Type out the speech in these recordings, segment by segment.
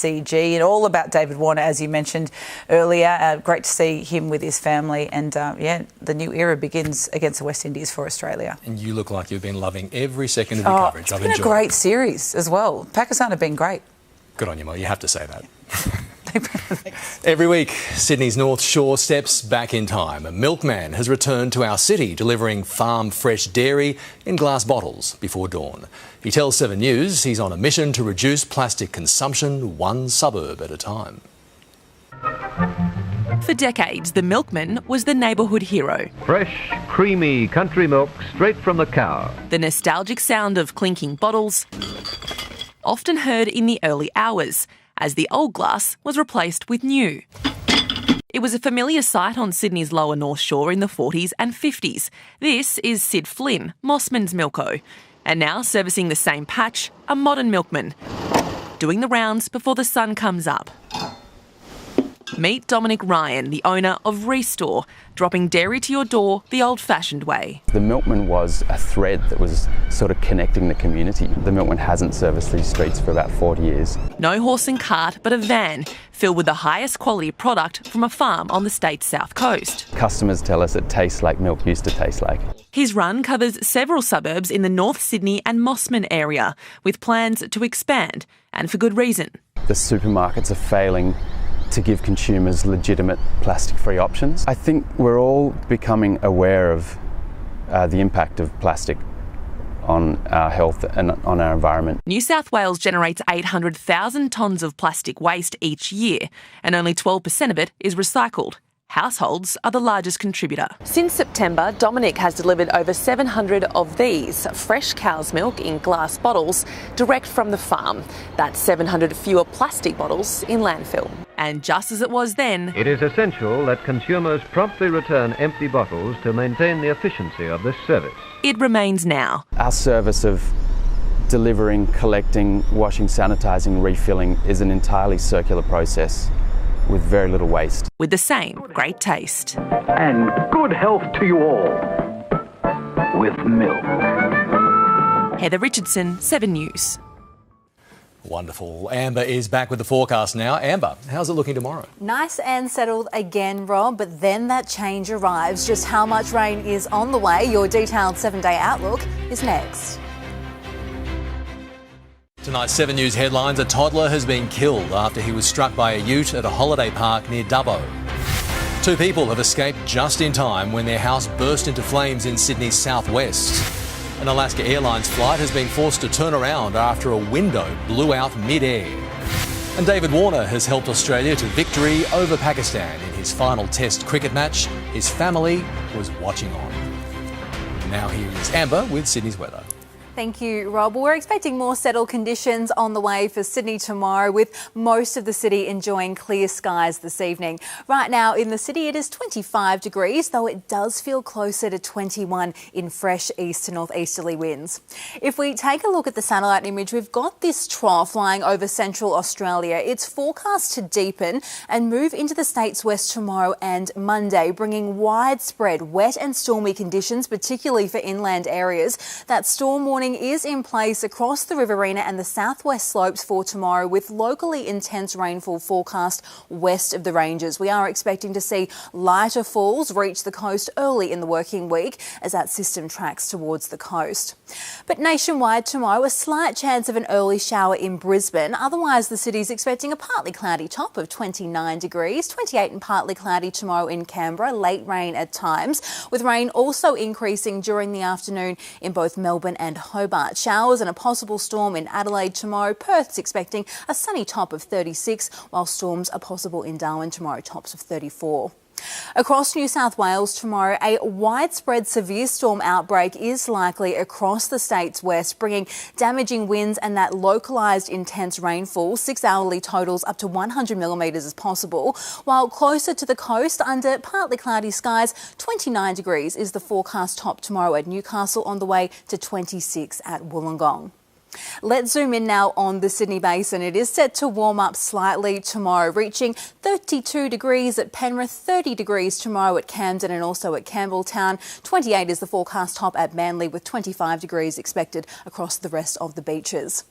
CG, and all about David Warner, as you mentioned earlier. Great to see him with his family, and the new era begins against the West Indies for Australia. And you look like you've been loving every second of your coverage. It's been a great series as well. Pakistan have been great. Good on you, Mo. You have to say that. Every week, Sydney's North Shore steps back in time. A milkman has returned to our city, delivering farm fresh dairy in glass bottles before dawn. He tells 7 News he's on a mission to reduce plastic consumption one suburb at a time. For decades, the milkman was the neighbourhood hero. Fresh, creamy country milk straight from the cow. The nostalgic sound of clinking bottles, often heard in the early hours, as the old glass was replaced with new. It was a familiar sight on Sydney's lower North Shore in the 40s and 50s. This is Sid Flynn, Mossman's Milko. And now, servicing the same patch, a modern milkman, doing the rounds before the sun comes up. Meet Dominic Ryan, the owner of Restore, dropping dairy to your door the old-fashioned way. The milkman was a thread that was sort of connecting the community. The milkman hasn't serviced these streets for about 40 years. No horse and cart, but a van filled with the highest quality product from a farm on the state's south coast. Customers tell us it tastes like milk used to taste like. His run covers several suburbs in the North Sydney and Mossman area, with plans to expand, and for good reason. The supermarkets are failing to give consumers legitimate plastic-free options. I think we're all becoming aware of the impact of plastic on our health and on our environment. New South Wales generates 800,000 tonnes of plastic waste each year, and only 12% of it is recycled. Households are the largest contributor. Since September, Dominic has delivered over 700 of these, fresh cow's milk in glass bottles, direct from the farm. That's 700 fewer plastic bottles in landfill. And just as it was then, It is essential that consumers promptly return empty bottles to maintain the efficiency of this service. it remains now. Our service of delivering, collecting, washing, sanitising, refilling is an entirely circular process with very little waste. With the same great taste. And good health to you all with milk. Heather Richardson, 7 News. Wonderful. Amber is back with the forecast now. Amber, how's it looking tomorrow? Nice and settled again, Rob, but then that change arrives. Just how much rain is on the way? Your detailed 7-day outlook is next. Tonight's 7 News headlines: a toddler has been killed after he was struck by a ute at a holiday park near Dubbo. 2 people have escaped just in time when their house burst into flames in Sydney's southwest. An Alaska Airlines flight has been forced to turn around after a window blew out mid-air. And David Warner has helped Australia to victory over Pakistan in his final Test cricket match. His family was watching on. Now here is Amber with Sydney's weather. Thank you, Rob. We're expecting more settled conditions on the way for Sydney tomorrow, with most of the city enjoying clear skies this evening. Right now in the city it is 25 degrees, though it does feel closer to 21 in fresh east to northeasterly winds. If we take a look at the satellite image, we've got this trough lying over central Australia. It's forecast to deepen and move into the state's west tomorrow and Monday, bringing widespread wet and stormy conditions, particularly for inland areas. That storm warning is in place across the Riverina and the southwest slopes for tomorrow, with locally intense rainfall forecast west of the ranges. We are expecting to see lighter falls reach the coast early in the working week as that system tracks towards the coast. But nationwide tomorrow, a slight chance of an early shower in Brisbane. Otherwise, the city's expecting a partly cloudy top of 29 degrees, 28 and partly cloudy tomorrow in Canberra, late rain at times, with rain also increasing during the afternoon in both Melbourne and Hobart. Showers and a possible storm in Adelaide tomorrow. Perth's expecting a sunny top of 36, while storms are possible in Darwin tomorrow, tops of 34. Across New South Wales tomorrow, a widespread severe storm outbreak is likely across the state's west, bringing damaging winds and that localised intense rainfall. 6-hourly totals up to 100 millimetres is possible, while closer to the coast, under partly cloudy skies, 29 degrees is the forecast top tomorrow at Newcastle, on the way to 26 at Wollongong. Let's zoom in now on the Sydney Basin. It is set to warm up slightly tomorrow, reaching 32 degrees at Penrith, 30 degrees tomorrow at Camden and also at Campbelltown. 28 is the forecast top at Manly, with 25 degrees expected across the rest of the beaches.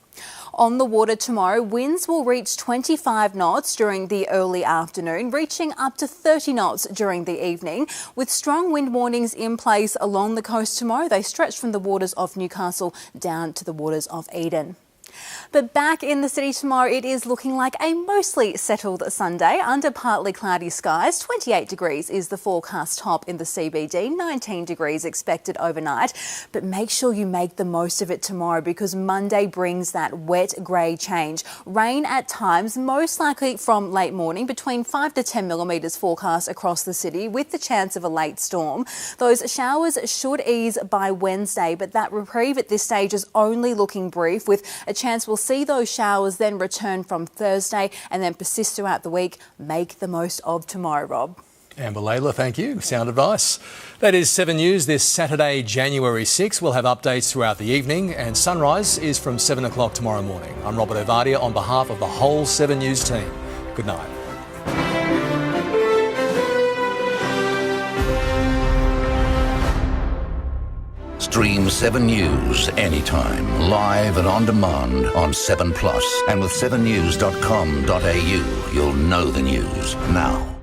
On the water tomorrow, winds will reach 25 knots during the early afternoon, reaching up to 30 knots during the evening. With strong wind warnings in place along the coast tomorrow, they stretch from the waters of Newcastle down to the waters of Eden. But back in the city tomorrow, it is looking like a mostly settled Sunday under partly cloudy skies. 28 degrees is the forecast top in the CBD, 19 degrees expected overnight. But make sure you make the most of it tomorrow because Monday brings that wet grey change. Rain at times, most likely from late morning, between 5 to 10 millimetres forecast across the city with the chance of a late storm. Those showers should ease by Wednesday, but that reprieve at this stage is only looking brief with a chance we'll see those showers then return from Thursday and then persist throughout the week. Make the most of tomorrow, Rob. Amber Laidler, thank you. Sound advice. That is 7 News this Saturday, January 6. We'll have updates throughout the evening and sunrise is from 7 o'clock tomorrow morning. I'm Robert Ovadia on behalf of the whole 7 News team. Good night. Stream 7 News anytime, live and on demand on 7 Plus. And with 7news.com.au, you'll know the news now.